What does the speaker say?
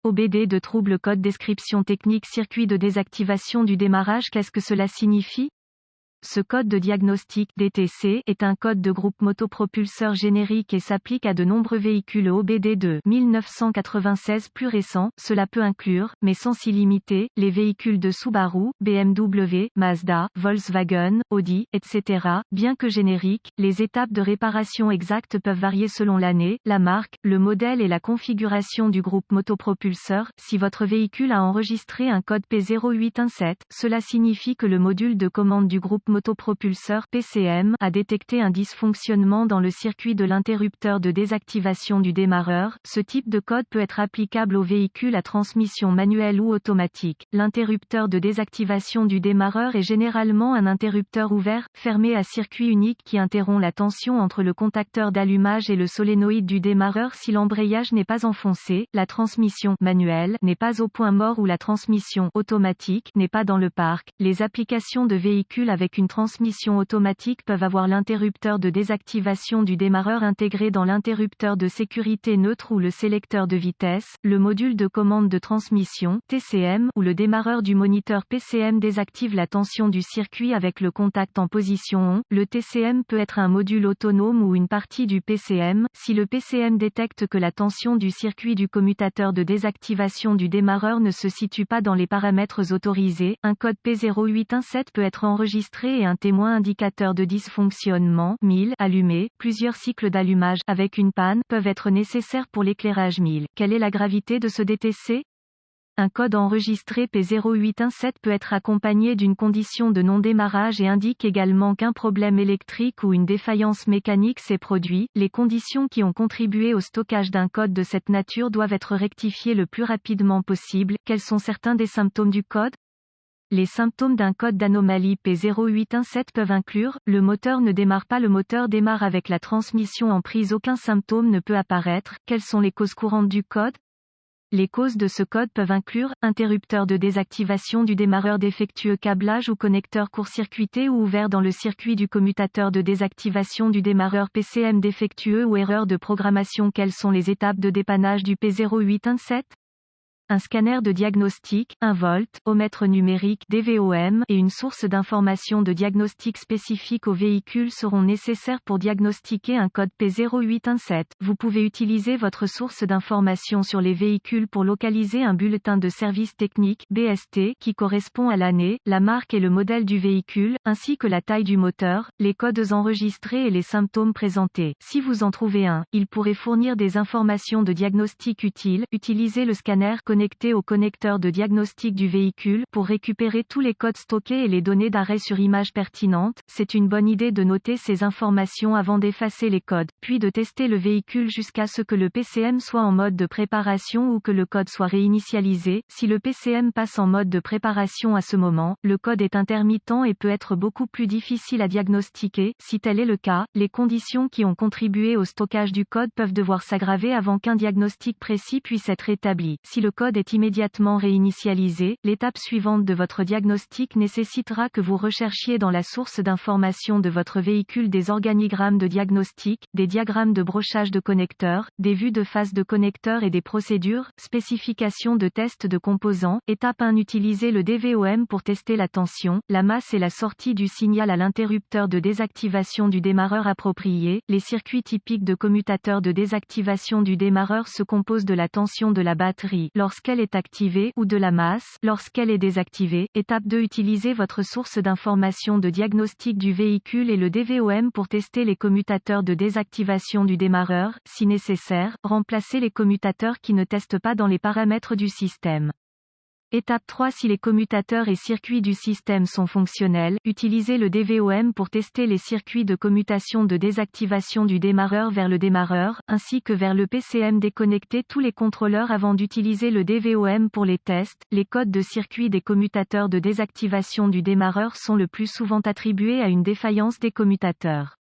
OBD de trouble code description technique circuit de désactivation du démarrage. Qu'est-ce que cela signifie? Ce code de diagnostic DTC est un code de groupe motopropulseur générique et s'applique à de nombreux véhicules OBD de 1996 plus récents. Cela peut inclure, mais sans s'y limiter, les véhicules de Subaru, BMW, Mazda, Volkswagen, Audi, etc. Bien que génériques, les étapes de réparation exactes peuvent varier selon l'année, la marque, le modèle et la configuration du groupe motopropulseur. Si votre véhicule a enregistré un code P0817, cela signifie que le module de commande du groupe motopropulseur PCM a détecté un dysfonctionnement dans le circuit de l'interrupteur de désactivation du démarreur. Ce type de code peut être applicable aux véhicules à transmission manuelle ou automatique. L'interrupteur de désactivation du démarreur est généralement un interrupteur ouvert, fermé à circuit unique qui interrompt la tension entre le contacteur d'allumage et le solénoïde du démarreur si l'embrayage n'est pas enfoncé, la transmission manuelle n'est pas au point mort ou la transmission automatique n'est pas dans le parc. Les applications de véhicules avec une transmission automatique peuvent avoir l'interrupteur de désactivation du démarreur intégré dans l'interrupteur de sécurité neutre ou le sélecteur de vitesse, le module de commande de transmission TCM ou le démarreur du moniteur PCM désactive la tension du circuit avec le contact en position on. Le TCM peut être un module autonome ou une partie du PCM. Si le PCM détecte que la tension du circuit du commutateur de désactivation du démarreur ne se situe pas dans les paramètres autorisés, un code P0817 peut être enregistré et un témoin indicateur de dysfonctionnement 1000 allumé, plusieurs cycles d'allumage avec une panne peuvent être nécessaires pour l'éclairage 1000. Quelle est la gravité de ce DTC? Un code enregistré P0817 peut être accompagné d'une condition de non-démarrage et indique également qu'un problème électrique ou une défaillance mécanique s'est produit. Les conditions qui ont contribué au stockage d'un code de cette nature doivent être rectifiées le plus rapidement possible. Quels sont certains des symptômes du code? Les symptômes d'un code d'anomalie P0817 peuvent inclure, le moteur ne démarre pas, le moteur démarre avec la transmission en prise, aucun symptôme ne peut apparaître. Quelles sont les causes courantes du code? Les causes de ce code peuvent inclure, interrupteur de désactivation du démarreur défectueux, câblage ou connecteur court-circuité ou ouvert dans le circuit du commutateur de désactivation du démarreur PCM défectueux ou erreur de programmation. Quelles sont les étapes de dépannage du P0817? Un scanner de diagnostic, un voltomètre numérique DVOM et une source d'information de diagnostic spécifique au véhicule seront nécessaires pour diagnostiquer un code P0817. Vous pouvez utiliser votre source d'information sur les véhicules pour localiser un bulletin de service technique BST qui correspond à l'année, la marque et le modèle du véhicule, ainsi que la taille du moteur, les codes enregistrés et les symptômes présentés. Si vous en trouvez un, il pourrait fournir des informations de diagnostic utiles. Utilisez le scanner connecté au connecteur de diagnostic du véhicule pour récupérer tous les codes stockés et les données d'arrêt sur image pertinentes. C'est une bonne idée de noter ces informations avant d'effacer les codes, puis de tester le véhicule jusqu'à ce que le PCM soit en mode de préparation ou que le code soit réinitialisé. Si le PCM passe en mode de préparation à ce moment, le code est intermittent et peut être beaucoup plus difficile à diagnostiquer. Si tel est le cas, les conditions qui ont contribué au stockage du code peuvent devoir s'aggraver avant qu'un diagnostic précis puisse être établi. Si le code est immédiatement réinitialisé, l'étape suivante de votre diagnostic nécessitera que vous recherchiez dans la source d'information de votre véhicule des organigrammes de diagnostic, des diagrammes de brochage de connecteurs, des vues de phase de connecteurs et des procédures, spécifications de test de composants. Étape 1. Utilisez le DVOM pour tester la tension, la masse et la sortie du signal à l'interrupteur de désactivation du démarreur approprié. Les circuits typiques de commutateur de désactivation du démarreur se composent de la tension de la batterie lorsqu'elle est activée ou de la masse lorsqu'elle est désactivée. Étape 2. Utilisez votre source d'information de diagnostic du véhicule et le DVOM pour tester les commutateurs de désactivation du démarreur. Si nécessaire, remplacez les commutateurs qui ne testent pas dans les paramètres du système. Étape 3. Si les commutateurs et circuits du système sont fonctionnels, utilisez le DVOM pour tester les circuits de commutation de désactivation du démarreur vers le démarreur, ainsi que vers le PCM. Déconnectez tous les contrôleurs avant d'utiliser le DVOM pour les tests. Les codes de circuit des commutateurs de désactivation du démarreur sont le plus souvent attribués à une défaillance des commutateurs.